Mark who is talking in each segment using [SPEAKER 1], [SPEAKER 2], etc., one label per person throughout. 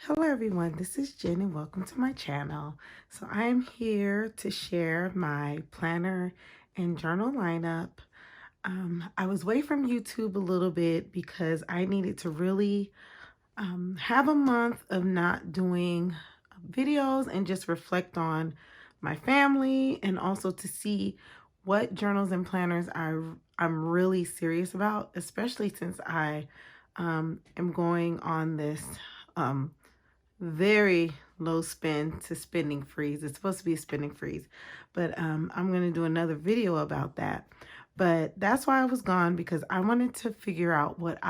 [SPEAKER 1] Hello everyone, this is Jen and welcome to my channel. So I am here to share my planner and journal lineup. I was away from YouTube a little bit because I needed to really have a month of not doing videos and just reflect on my family and also to see what journals and planners I'm really serious about, especially since I am going on this very low spend to spending freeze. It's supposed to be a spending freeze, but I'm going to do another video about that. But that's why I was gone, because I wanted to figure out what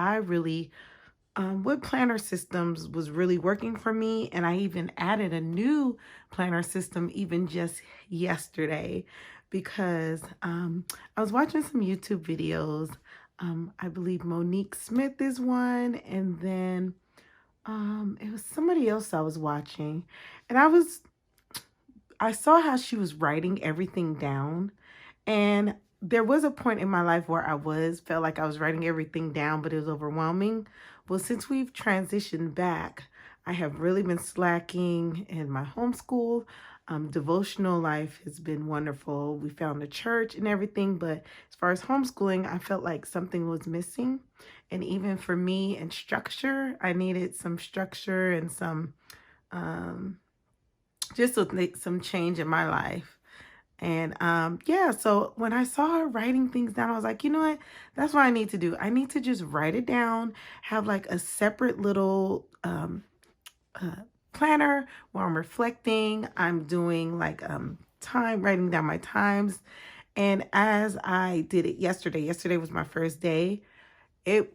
[SPEAKER 1] planner systems was really working for me. And I even added a new planner system even just yesterday because I was watching some YouTube videos. I believe Monique Smith is one, and then it was somebody else I was watching, and I saw how she was writing everything down, and there was a point in my life where felt like I was writing everything down, but it was overwhelming. Well, since we've transitioned back, I have really been slacking in my homeschool. Devotional life has been wonderful. We found a church and everything, but as far as homeschooling, I felt like something was missing. And even for me and structure, I needed some structure and some just some change in my life. And yeah, so when I saw her writing things down, I was like, you know what? That's what I need to do. I need to just write it down, have like a separate little planner where I'm reflecting. I'm doing like writing down my times. And as I did it yesterday was my first day. It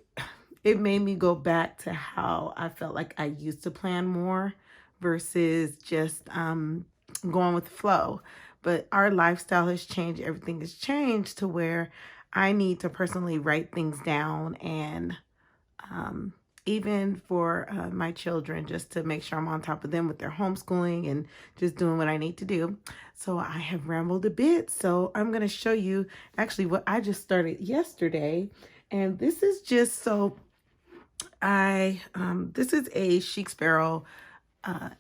[SPEAKER 1] it made me go back to how I felt like I used to plan more versus just going with the flow. But our lifestyle has changed. Everything has changed to where I need to personally write things down, and even for my children, just to make sure I'm on top of them with their homeschooling and just doing what I need to do. So I have rambled a bit. So I'm going to show you actually what I just started yesterday. And this is just so this is a Chic Sparrow.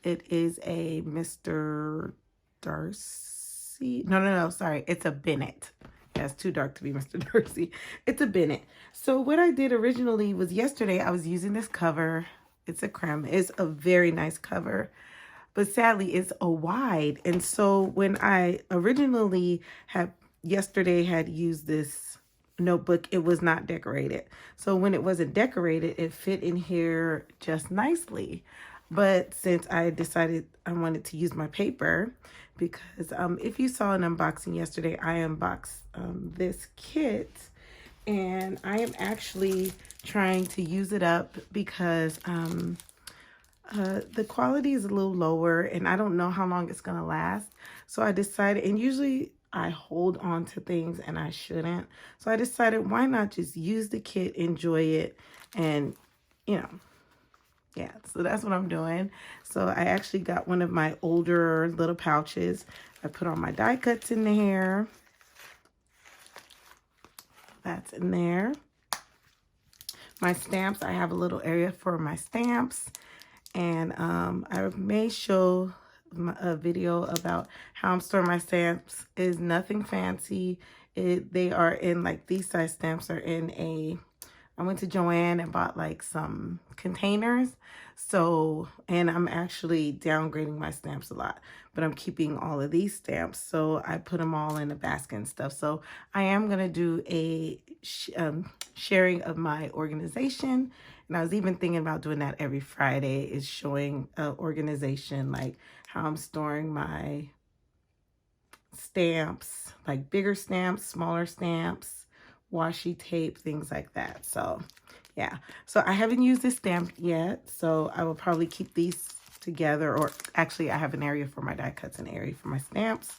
[SPEAKER 1] It is a Mr. Darcy. No, sorry. It's a Bennett. Yeah, it's too dark to be Mr. Darcy. It's a Bennett. So what I did originally was yesterday I was using this cover. It's a creme. It's a very nice cover, but sadly it's a wide. And so when I originally had used this notebook, it was not decorated. So when it wasn't decorated, it fit in here just nicely. But since I decided I wanted to use my paper, because if you saw an unboxing yesterday, I unboxed this kit, and I am actually trying to use it up because the quality is a little lower and I don't know how long it's gonna last. So I decided, and usually I hold on to things and I shouldn't. So I decided, why not just use the kit, enjoy it, and you know, yeah, so that's what I'm doing. So I actually got one of my older little pouches. I put all my die cuts in there. That's in there. My stamps, I have a little area for my stamps. And I may show a video about how I'm storing my stamps. Is nothing fancy. They are in like, these size stamps are in I went to Joann and bought like some containers. So, and I'm actually downgrading my stamps a lot, but I'm keeping all of these stamps. So I put them all in a basket and stuff. So I am going to do a sharing of my organization. And I was even thinking about doing that every Friday, is showing organization, like how I'm storing my stamps, like bigger stamps, smaller stamps, washi tape, things like that. So yeah, so I haven't used this stamp yet, so I will probably keep these together. Or actually I have an area for my die cuts, an area for my stamps,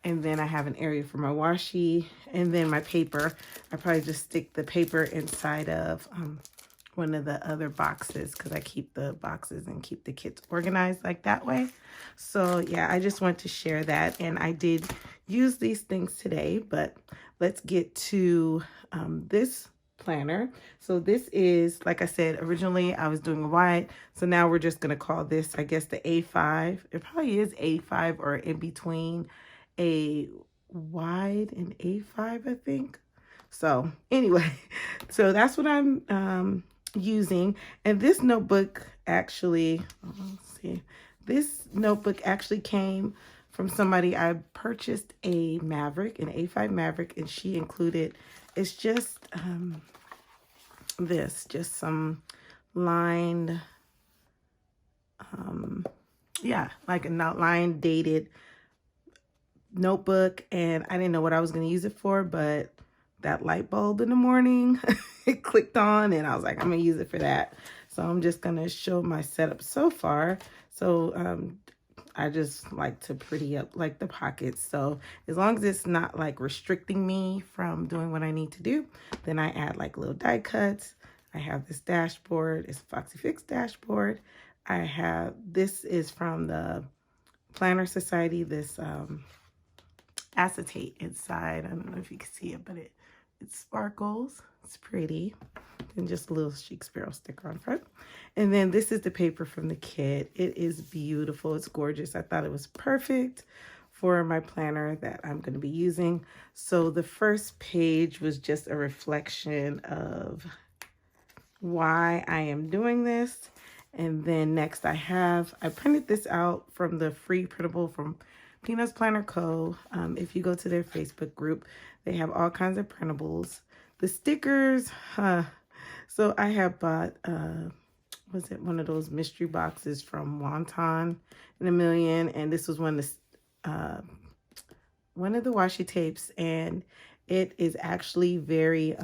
[SPEAKER 1] and then I have an area for my washi, and then my paper. I probably just stick the paper inside of one of the other boxes, because I keep the boxes and keep the kits organized like that way. So yeah, I just want to share that, and I did use these things today. But let's get to this planner. So this is, like I said, originally I was doing a wide, so now we're just gonna call this, I guess, the A5. It probably is A5 or in between a wide and A5, I think. So anyway, so that's what I'm using. And this notebook actually, let's see, this notebook actually came from somebody. I purchased a Maverick, an A5 Maverick, and she included, it's just just some lined, yeah, like an outline dated notebook. And I didn't know what I was going to use it for, but that light bulb in the morning, it clicked on, and I was like, I'm going to use it for that. So I'm just going to show my setup so far. So I just like to pretty up like the pockets. So as long as it's not like restricting me from doing what I need to do, then I add like little die cuts. I have this dashboard. It's a Foxy Fix dashboard. I have, this is from the Planner Society, this acetate inside. I don't know if you can see it, but it sparkles. It's pretty. And just a little chic sparrow sticker on front. And then this is the paper from the kit. It is beautiful. It's gorgeous. I thought it was perfect for my planner that I'm going to be using. So the first page was just a reflection of why I am doing this. And then next I printed this out from the free printable from Peanuts Planner Co. If you go to their Facebook group, they have all kinds of printables. The stickers, so I have bought, was it one of those mystery boxes from Wonton in a Million, and this was one of the washi tapes, and it is actually very,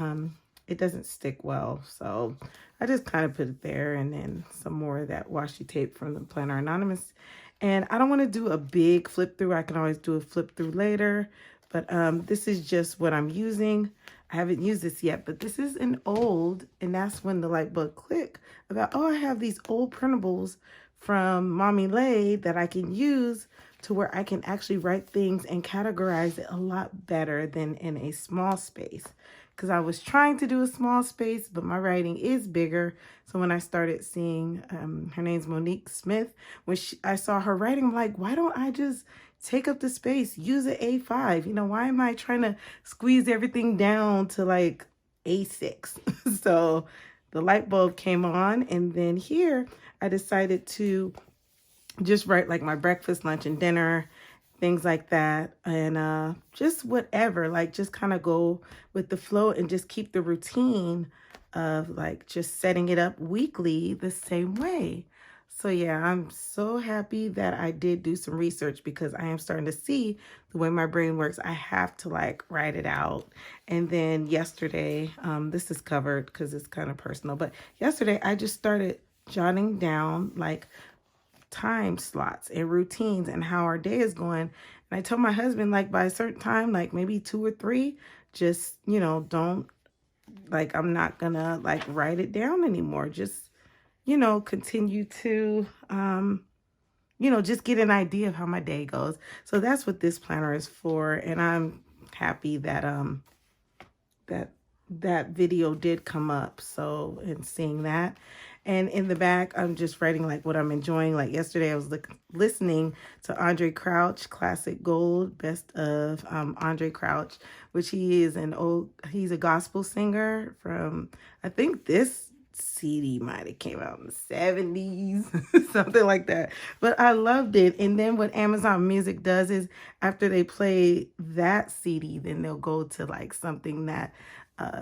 [SPEAKER 1] it doesn't stick well, so I just kind of put it there, and then some more of that washi tape from the Planner Anonymous. And I don't want to do a big flip through. I can always do a flip through later, but this is just what I'm using. I haven't used this yet, but this is an old, and that's when the light bulb clicked about, oh, I have these old printables from Mommy Lay that I can use to where I can actually write things and categorize it a lot better than in a small space. Because I was trying to do a small space, but my writing is bigger. So when I started seeing, her name's Monique Smith, when I saw her writing, I'm like, why don't I just take up the space, use an A5? You know, why am I trying to squeeze everything down to like A6? So the light bulb came on, and then here I decided to just write like my breakfast, lunch, and dinner, things like that, and just whatever, like just kind of go with the flow and just keep the routine of like just setting it up weekly the same way. So yeah, I'm so happy that I did do some research, because I am starting to see the way my brain works. I have to like write it out. And then yesterday, this is covered because it's kind of personal, but yesterday I just started jotting down like time slots and routines and how our day is going. And I told my husband, like, by a certain time, like maybe 2 or 3, just, you know, don't, like, I'm not gonna like write it down anymore. Just, you know, continue to, you know, just get an idea of how my day goes. So that's what this planner is for. And I'm happy that, that video did come up. So, and seeing that. And in the back, I'm just writing like what I'm enjoying. Like yesterday, I was listening to Andre Crouch, Classic Gold, Best of Andre Crouch, which he's a gospel singer from, I think this CD might have came out in the 70s, something like that. But I loved it. And then what Amazon Music does is after they play that CD, then they'll go to like something that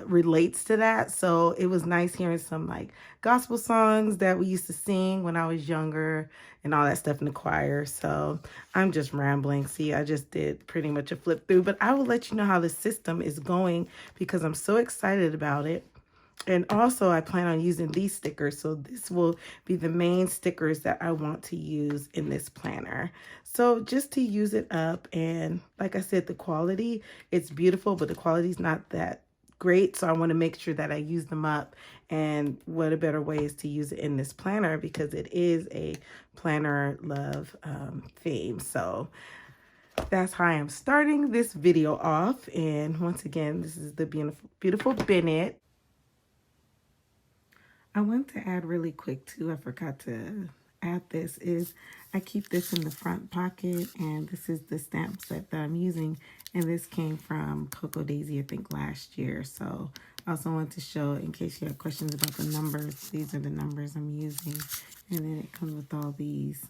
[SPEAKER 1] relates to that. So it was nice hearing some like gospel songs that we used to sing when I was younger and all that stuff in the choir. So I'm just rambling. See, I just did pretty much a flip through, but I will let you know how the system is going because I'm so excited about it. And also I plan on using these stickers. So this will be the main stickers that I want to use in this planner. So just to use it up, and like I said, the quality, it's beautiful, but the quality is not that great. So I want to make sure that I use them up. And what a better way is to use it in this planner, because it is a planner love theme. So that's how I am starting this video off. And once again, this is the beautiful Bennett. I want to add really quick too, I forgot to add this, is I keep this in the front pocket, and this is the stamp set that I'm using, and this came from Coco Daisy, I think last year. So I also want to show, in case you have questions about the numbers, these are the numbers I'm using. And then it comes with all these,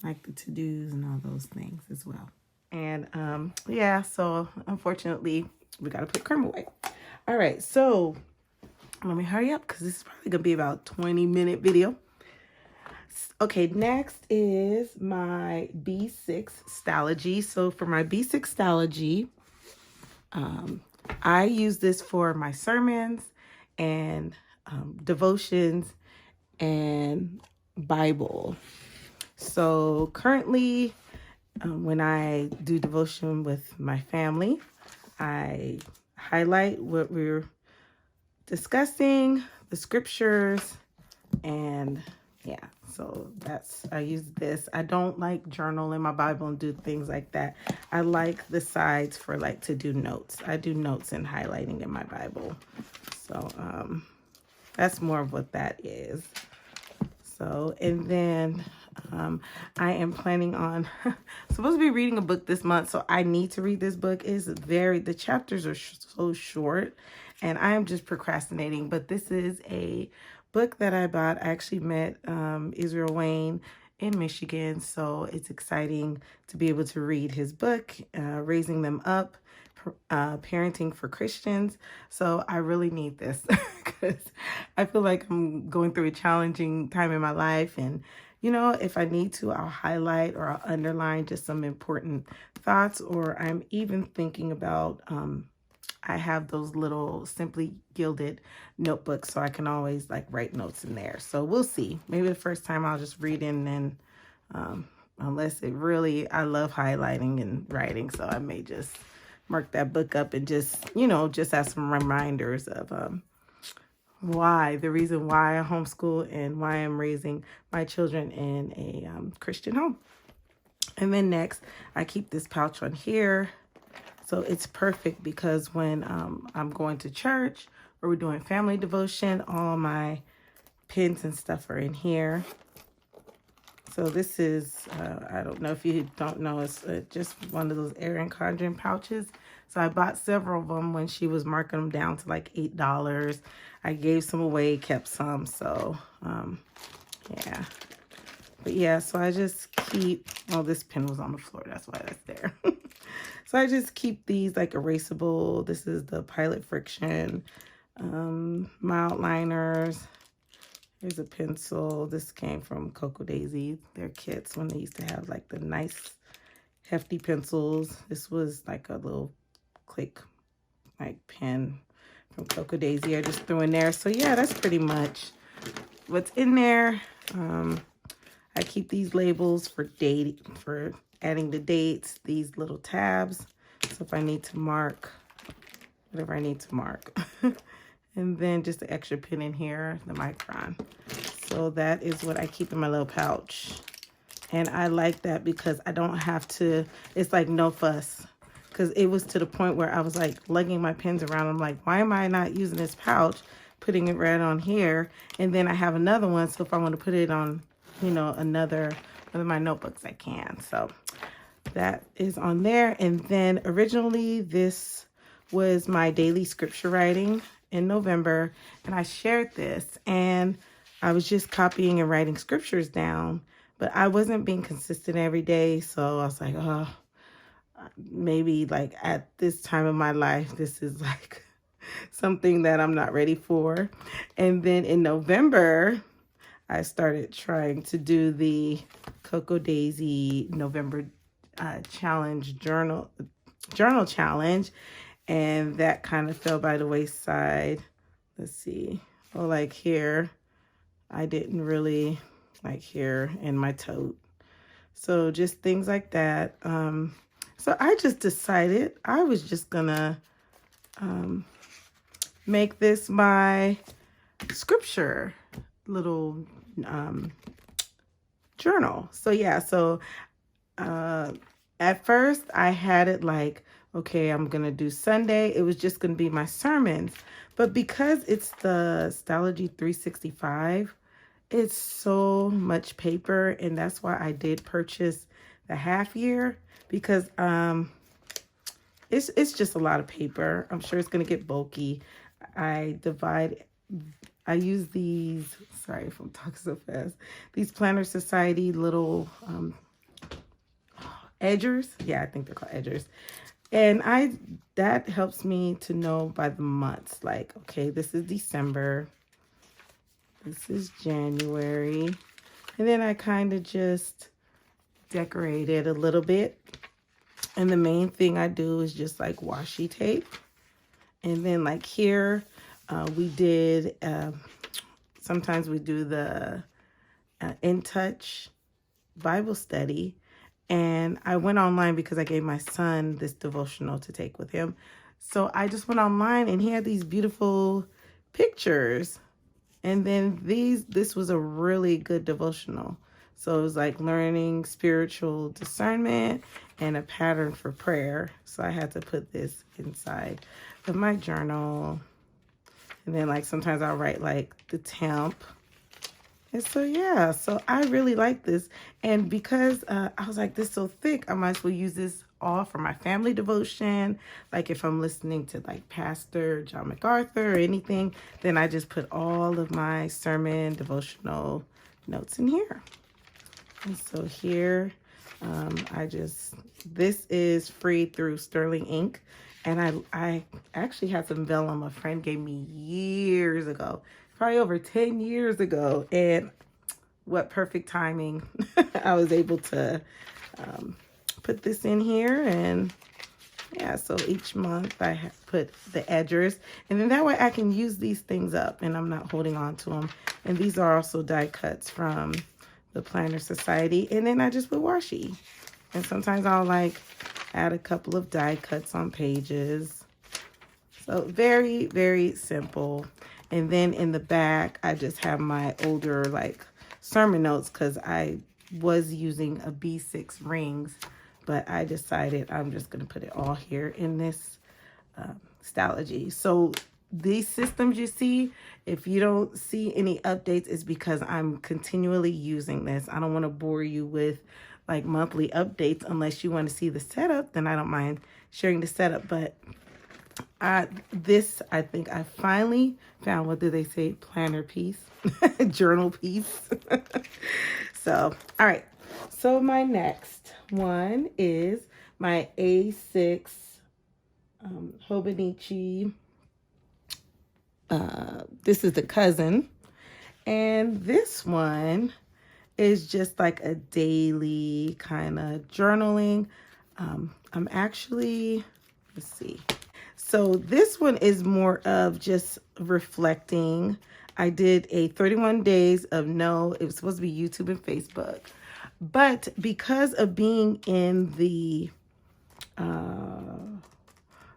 [SPEAKER 1] like the to-dos and all those things as well. And yeah, so unfortunately, we got to put creme away. All right, so let me hurry up because this is probably going to be about a 20-minute video. Okay, next is my B6 Stalogy. So for my B6 Stalogy, I use this for my sermons and devotions and Bible. So currently, when I do devotion with my family, I highlight what we're discussing, the scriptures, and yeah, so I use this. I don't like journal in my Bible and do things like that. I like the sides for like to do notes. I do notes and highlighting in my Bible. So that's more of what that is. So, and then I am planning on supposed to be reading a book this month, so I need to read this book. The chapters are so short, and I am just procrastinating. But this is a book that I bought. I actually met Israel Wayne in Michigan, so it's exciting to be able to read his book, Raising Them Up, Parenting for Christians. So I really need this because I feel like I'm going through a challenging time in my life, and you know, if I need to, I'll highlight or I'll underline just some important thoughts, or I'm even thinking about I have those little Simply Gilded notebooks, so I can always like write notes in there. So we'll see. Maybe the first time I'll just read in, and then unless it really, I love highlighting and writing, so I may just mark that book up and just, you know, just have some reminders of the reason why I homeschool and why I'm raising my children in a Christian home. And then next, I keep this pouch on here. So it's perfect because when I'm going to church or we're doing family devotion, all my pins and stuff are in here. So this is, I don't know if you don't know, it's just one of those Erin Condren pouches. So I bought several of them when she was marking them down to like $8. I gave some away, kept some. So, yeah. But yeah, so I just keep, oh, this pen was on the floor. That's why that's there. So I just keep these like erasable. This is the Pilot Friction, mild liners. Here's a pencil. This came from Coco Daisy, their kits, when they used to have like the nice hefty pencils. This was like a little click like pen from Coco Daisy I just threw in there. So yeah, that's pretty much what's in there. I keep these labels for adding the dates, these little tabs. So if I need to mark whatever I need to mark. And then just the extra pin in here, the micron. So that is what I keep in my little pouch. And I like that because I don't have to, it's like no fuss. Because it was to the point where I was like lugging my pens around. I'm like, why am I not using this pouch? Putting it right on here. And then I have another one. So if I want to put it on, you know, another one of my notebooks, I can. So that is on there. And then originally this was my daily scripture writing in November, and I shared this, and I was just copying and writing scriptures down, but I wasn't being consistent every day. So I was like, oh, maybe like at this time of my life, this is like something that I'm not ready for. And then in November, I started trying to do the Coco Daisy November challenge journal challenge. And that kind of fell by the wayside. Let's see. Oh, like here, I didn't really like here in my tote. So just things like that. So I just decided I was just gonna make this my scripture little journal. So yeah, so at first I had it like, okay, I'm going to do Sunday. It was just going to be my sermons. But because it's the Stylogy 365, it's so much paper, and that's why I did purchase the half year, because it's just a lot of paper. I'm sure it's going to get bulky. I use these, sorry if I'm talking so fast, these Planner Society little edgers. Yeah, I think they're called edgers. And that helps me to know by the months, like, okay, this is December, this is January. And then I kind of just decorate it a little bit. And the main thing I do is just like washi tape. And then like here, we did, sometimes we do the In Touch Bible study. And I went online because I gave my son this devotional to take with him. So I just went online and he had these beautiful pictures. And then this was a really good devotional. So it was like learning spiritual discernment and a pattern for prayer. So I had to put this inside of my journal. And then like sometimes I'll write like the temp. And so, yeah, so I really like this. And because I was like, this is so thick, I might as well use this all for my family devotion. Like if I'm listening to like Pastor John MacArthur or anything, then I just put all of my sermon devotional notes in here. And so here, this is free through Sterling Ink. And I actually had some vellum a friend gave me years ago. Probably over 10 years ago, and what perfect timing. I was able to put this in here, and yeah, so each month I put the edgers, and then that way I can use these things up and I'm not holding on to them. And these are also die cuts from the Planner Society, and then I just put washi. And sometimes I'll like add a couple of die cuts on pages. So very, very simple. And then in the back, I just have my older like sermon notes because I was using a B6 rings, but I decided I'm just going to put it all here in this Stylogy. So these systems you see, if you don't see any updates, it's because I'm continually using this. I don't want to bore you with like monthly updates unless you want to see the setup, then I don't mind sharing the setup. But I think I finally found, what do they say, planner piece, journal piece. So, all right. So my next one is my A6 Hobonichi. This is the cousin. And this one is just like a daily kind of journaling. I'm actually, let's see. So this one is more of just reflecting. I did a 31 days of it was supposed to be YouTube and Facebook. But because of being in the,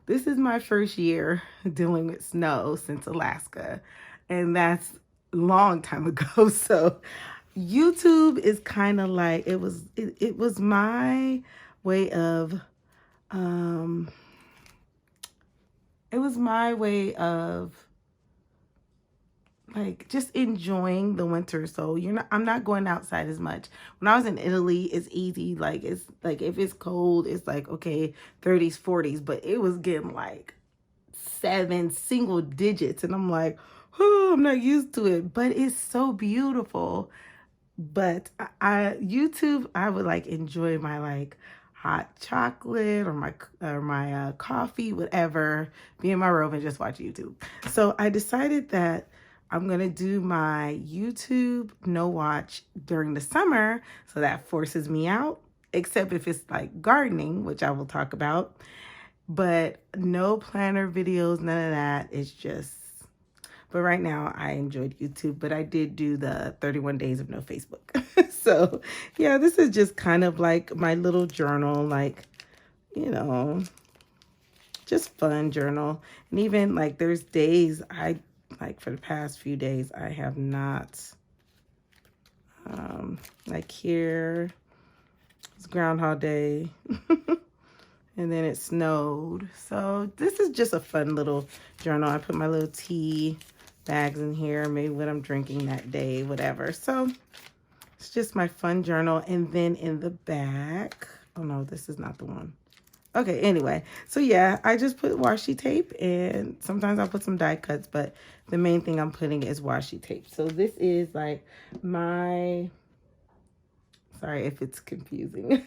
[SPEAKER 1] this is my first year dealing with snow since Alaska. And that's a long time ago. So YouTube is kind of like, it was my way of, like just enjoying the winter. So I'm not going outside as much. When I was in Italy, it's easy. Like it's like if it's cold, it's like okay, 30s, 40s, but it was getting like 7 single digits, and I'm like, oh, I'm not used to it, but it's so beautiful. But YouTube, I would like enjoy my like hot chocolate or my coffee, whatever, be in my room and just watch YouTube. So I decided that I'm going to do my YouTube no watch during the summer. So that forces me out, except if it's like gardening, which I will talk about. But no planner videos, none of that. It's just, but right now I enjoyed YouTube, but I did do the 31 days of no Facebook. So yeah, this is just kind of like my little journal, like, you know, just fun journal. And even like there's days like for the past few days, I have not, like here, it's Groundhog Day. and then it snowed. So this is just a fun little journal. I put my little tea bags in here, maybe what I'm drinking that day, whatever. So it's just my fun journal. And then in the back, oh no, this is not the one. Okay, anyway, so yeah, I just put washi tape, and sometimes I'll put some die cuts, but the main thing I'm putting is washi tape. So this is like my, sorry if it's confusing.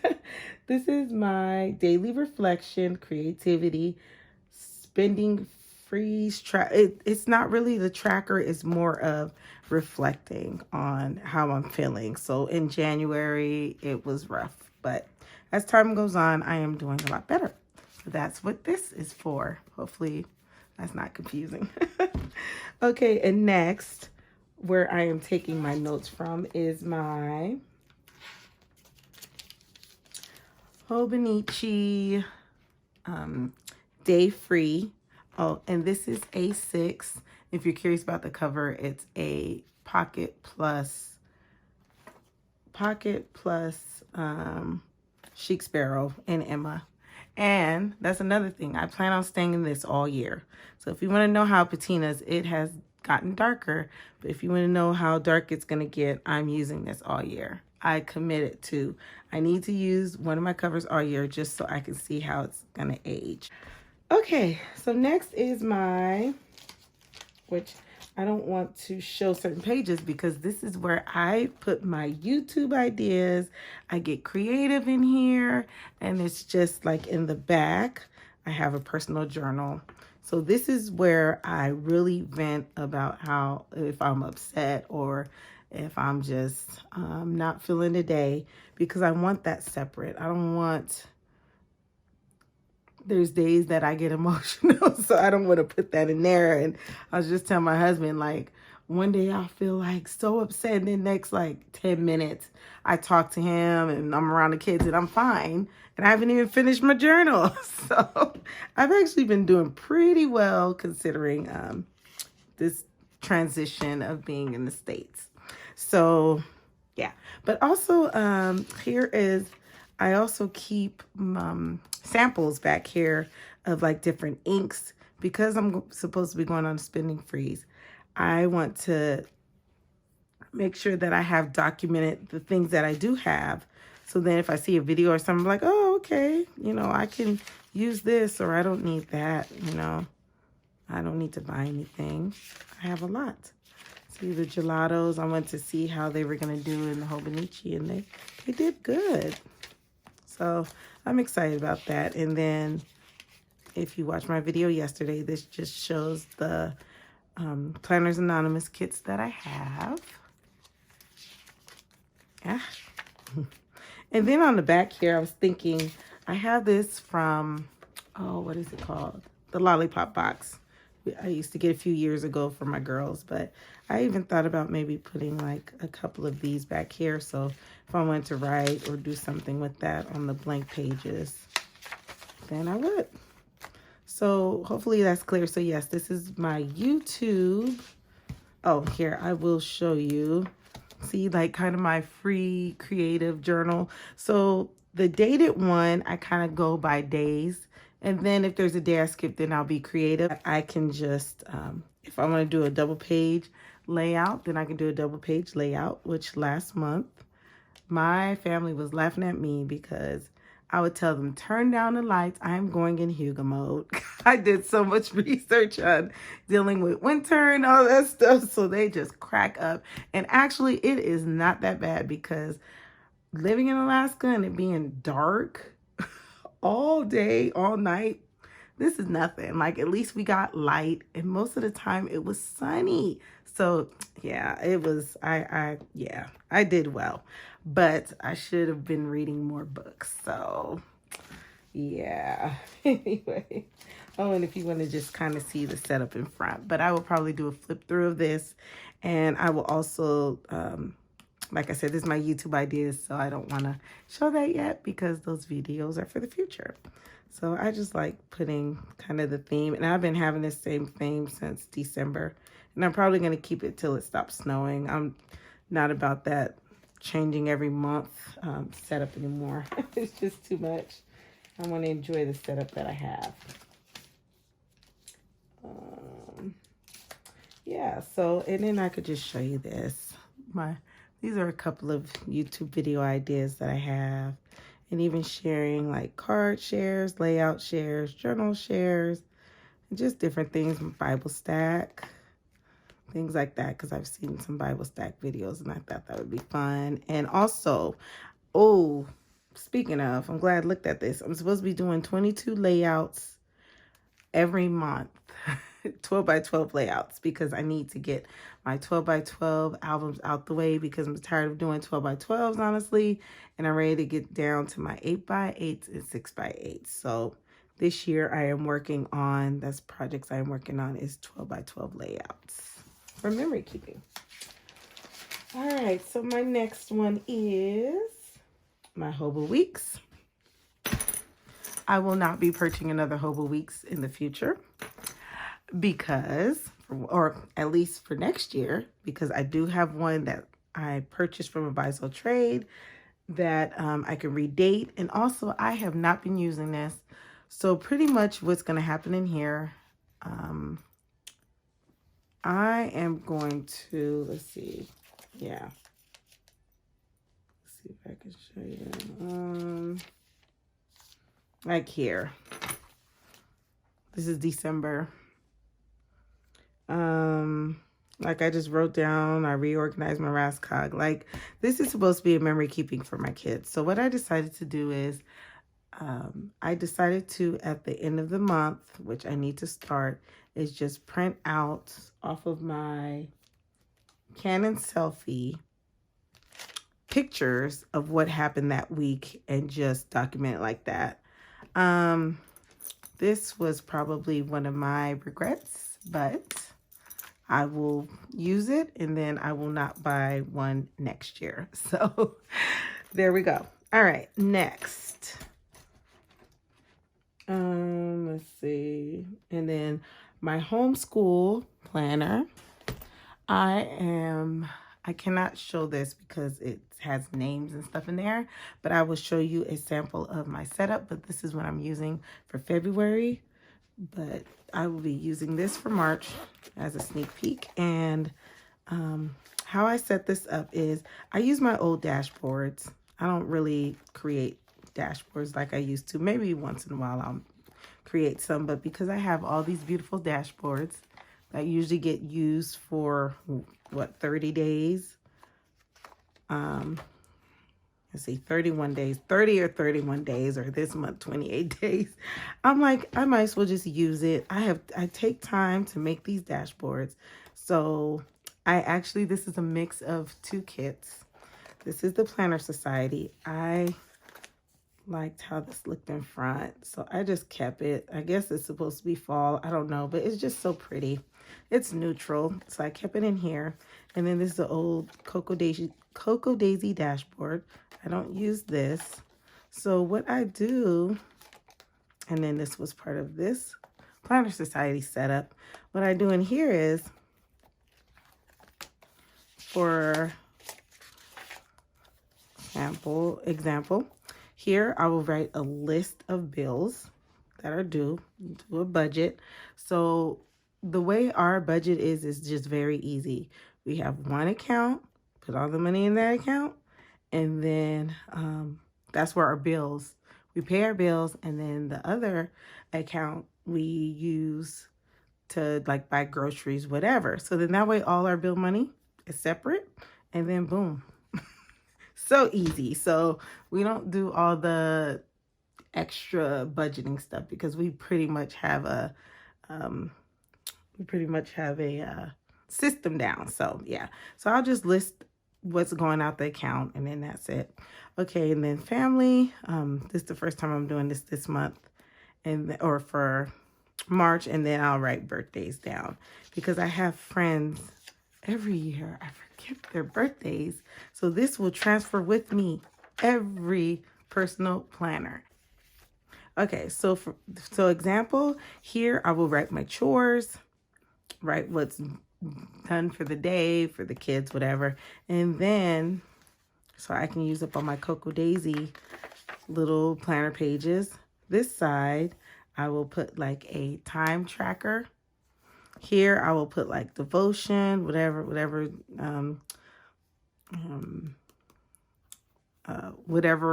[SPEAKER 1] This is my daily reflection, creativity, spending freeze track. It's not really the tracker, it's more of reflecting on how I'm feeling. So in January, it was rough, but as time goes on, I am doing a lot better. So that's what this is for. Hopefully that's not confusing. Okay, and next, where I am taking my notes from is my Hobonichi Day Free. Oh, and this is A6. If you're curious about the cover, it's a pocket plus Chic Sparrow and Emma. And that's another thing. I plan on staying in this all year. So if you want to know how patina's, it has gotten darker. But if you want to know how dark it's going to get, I'm using this all year. I committed to. I need to use one of my covers all year just so I can see how it's going to age. Okay, so next is my, which I don't want to show certain pages because this is where I put my YouTube ideas. I get creative in here, and it's just like in the back, I have a personal journal. So this is where I really vent about how, if I'm upset or if I'm just not feeling the day, because I want that separate. I don't want, there's days that I get emotional, so I don't want to put that in there. And I was just telling my husband, like, one day I feel like so upset, and then next like 10 minutes I talk to him and I'm around the kids and I'm fine, and I haven't even finished my journal. So I've actually been doing pretty well considering this transition of being in the States. So yeah, but also here is, I also keep samples back here of like different inks because I'm supposed to be going on a spending freeze. I want to make sure that I have documented the things that I do have. So then if I see a video or something, I'm like, oh, okay, you know, I can use this, or I don't need that, you know. I don't need to buy anything. I have a lot. See the gelatos, I went to see how they were going to do in the Hobonichi, and they did good. So I'm excited about that. And then if you watched my video yesterday, this just shows the Planners Anonymous kits that I have. Yeah. And then on the back here, I was thinking, I have this from, oh, what is it called? The Lollipop Box. I used to get a few years ago for my girls, but I even thought about maybe putting like a couple of these back here. So if I wanted to write or do something with that on the blank pages, then I would. So hopefully that's clear. So yes, this is my YouTube. Oh, here, I will show you. See, like kind of my free creative journal. So the dated one, I kind of go by days. And then if there's a day I skip, then I'll be creative. I can just, if I want to do a double page layout, then I can do a double page layout, which last month, my family was laughing at me because I would tell them, turn down the lights. I'm going in Hugo mode. I did so much research on dealing with winter and all that stuff. So they just crack up. And actually, it is not that bad because living in Alaska and it being dark all day, all night, this is nothing. Like, at least we got light. And most of the time, it was sunny. So, yeah, it was, yeah, I did well. But I should have been reading more books. So, yeah. Anyway. Oh, and if you want to just kind of see the setup in front. But I will probably do a flip through of this. And I will also, like I said, this is my YouTube ideas. So I don't want to show that yet because those videos are for the future. So I just like putting kind of the theme. And I've been having this same theme since December. And I'm probably going to keep it till it stops snowing. I'm not about that changing every month setup anymore. It's just too much. I want to enjoy the setup that I have. Yeah, so, and then I could just show you this. These are a couple of YouTube video ideas that I have. And even sharing like card shares, layout shares, journal shares, and just different things, Bible stack, things like that, because I've seen some Bible stack videos and I thought that would be fun. And also, oh, speaking of, I'm glad I looked at this. I'm supposed to be doing 22 layouts every month. 12 by 12 layouts, because I need to get my 12 by 12 albums out the way, because I'm tired of doing 12 by 12s, honestly, and I'm ready to get down to my 8 by 8s and 6 by 8s. So this year I am working on, that's projects I am working on, is 12 by 12 layouts for memory keeping. All right, so my next one is my Hobo Weeks. I will not be purchasing another Hobo Weeks in the future, because, or at least for next year, because I do have one that I purchased from a buy-sell trade that I can redate. And also I have not been using this. So pretty much what's going to happen in here, I am going to, let's see. Yeah. Let's see if I can show you. Like here. This is December. Like I just wrote down, I reorganized my Rascog. Like this is supposed to be a memory keeping for my kids. So what I decided to do is, I decided to, at the end of the month, which I need to start, is just print out off of my Canon selfie pictures of what happened that week and just document it like that. This was probably one of my regrets, but I will use it, and then I will not buy one next year. So there we go. All right, next. Let's see. And then my homeschool planner. I cannot show this because it has names and stuff in there, but I will show you a sample of my setup. But this is what I'm using for February. But I will be using this for March as a sneak peek. And how I set this up is I use my old dashboards. I don't really create dashboards like I used to. Maybe once in a while I'll create some, but because I have all these beautiful dashboards that usually get used for what, 30 days? Let's see, 31 days, 30 or 31 days, or this month, 28 days. I'm like, I might as well just use it. I take time to make these dashboards. So this is a mix of two kits. This is the Planner Society. I liked how this looked in front, so I just kept it. I guess it's supposed to be fall. I don't know, but it's just so pretty. It's neutral, so I kept it in here. And then this is the old Cocoa Daisy dashboard. I don't use this. So what I do, and then this was part of this Planner Society setup. What I do in here is, for example, here I will write a list of bills that are due, to a budget. So the way our budget is just very easy. We have one account, put all the money in that account, and then that's where our bills, we pay our bills, and then the other account we use to like buy groceries, whatever. So then that way all our bill money is separate, and then boom. So easy. So we don't do all the extra budgeting stuff because we pretty much have a system down. So yeah, so I'll just list what's going out the account, and then that's it. Okay, and then family. This is the first time I'm doing this month, or for March, and then I'll write birthdays down because I have friends every year. I forget their birthdays, so this will transfer with me every personal planner. Okay, so example, here I will write my chores, write what's done for the day, for the kids, whatever. And then, so I can use up on my Cocoa Daisy little planner pages this side, I will put like a time tracker. Here, I will put like devotion, whatever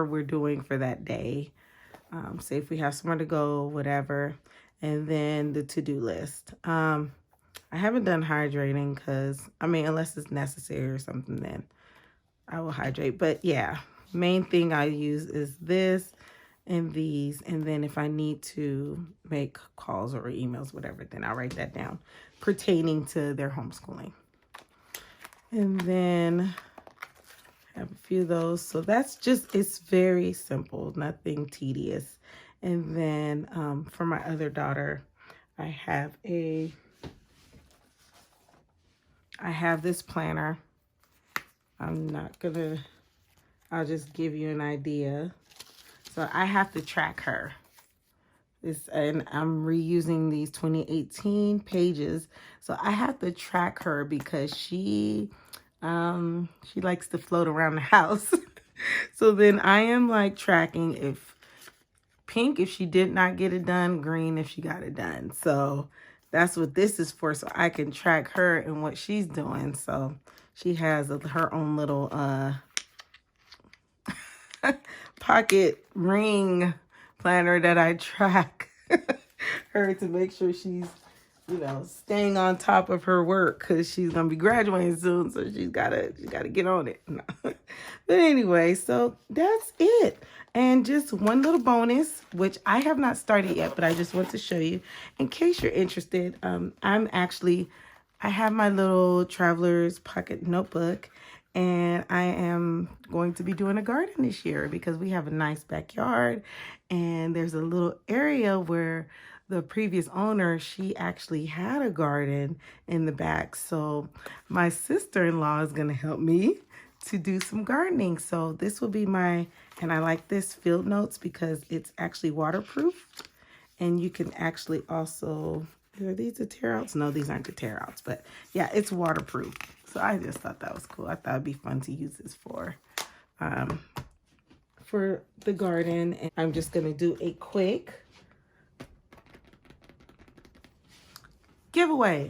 [SPEAKER 1] we're doing for that day. Say if we have somewhere to go, whatever. And then the to-do list. I haven't done hydrating because, unless it's necessary or something, then I will hydrate. But yeah, main thing I use is this and these. And then if I need to make calls or emails, whatever, then I'll write that down pertaining to their homeschooling. And then I have a few of those. So that's just, it's very simple, nothing tedious. And then for my other daughter, I have this planner. I'll just give you an idea. So I have to track her. And I'm reusing these 2018 pages. So I have to track her because she likes to float around the house. So then I am like tracking if she did not get it done, green if she got it done. So that's what this is for, so I can track her and what she's doing. So she has her own little pocket ring planner that I track her to make sure she's, staying on top of her work because she's gonna be graduating soon, so she's gotta get on it. But anyway, so that's it. And just one little bonus, which I have not started yet, but I just want to show you in case you're interested. I have my little traveler's pocket notebook, and I am going to be doing a garden this year because we have a nice backyard, and there's a little area where the previous owner, she actually had a garden in the back. So my sister-in-law is going to help me to do some gardening. So this will be and I like this field notes because it's actually waterproof. And you can actually also, are these the tear outs? No, these aren't the tear outs, but yeah, it's waterproof. So I just thought that was cool. I thought it'd be fun to use this for the garden. And I'm just going to do a quick giveaway.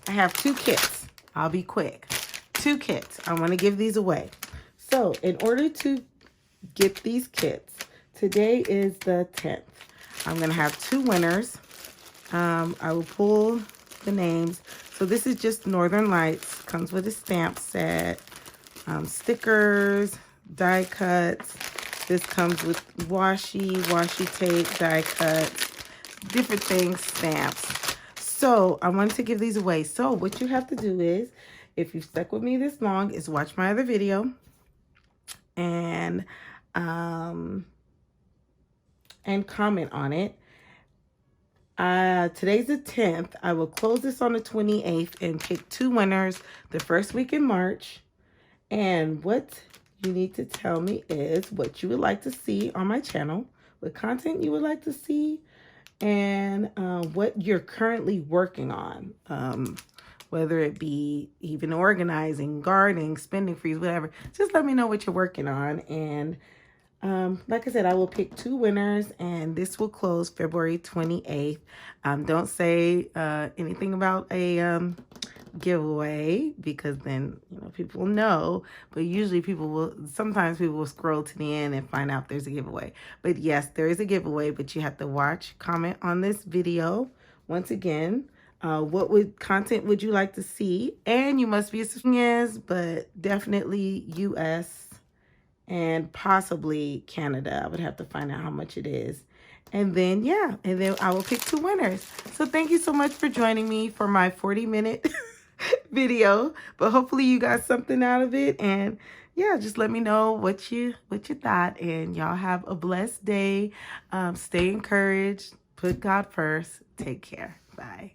[SPEAKER 1] I have 2 kits. I'll be quick. 2 kits. I want to give these away. So in order to get these kits, today is the 10th. I'm going to have 2 winners. I will pull the names. So this is just Northern Lights. Comes with a stamp set, stickers, die cuts. This comes with washi tape, die cuts, different things, stamps. So I wanted to give these away. So what you have to do is, if you've stuck with me this long, is watch my other video and comment on it. Today's the 10th. I will close this on the 28th and pick 2 winners the first week in March. And what you need to tell me is what you would like to see on my channel, what content you would like to see, and what you're currently working on. Whether it be even organizing, gardening, spending freeze, whatever. Just let me know what you're working on. And like I said, I will pick 2 winners, and this will close February 28th. Don't say anything about a giveaway because then people will know. But usually sometimes people will scroll to the end and find out there's a giveaway. But yes, there is a giveaway, but you have to watch, comment on this video. Once again, what content would you like to see? And you must be a yes, but definitely US and possibly Canada. I would have to find out how much it is. And then, yeah, and then I will pick 2 winners. So thank you so much for joining me for my 40-minute video. But hopefully you got something out of it. And yeah, just let me know what you thought. And y'all have a blessed day. Stay encouraged. Put God first. Take care. Bye.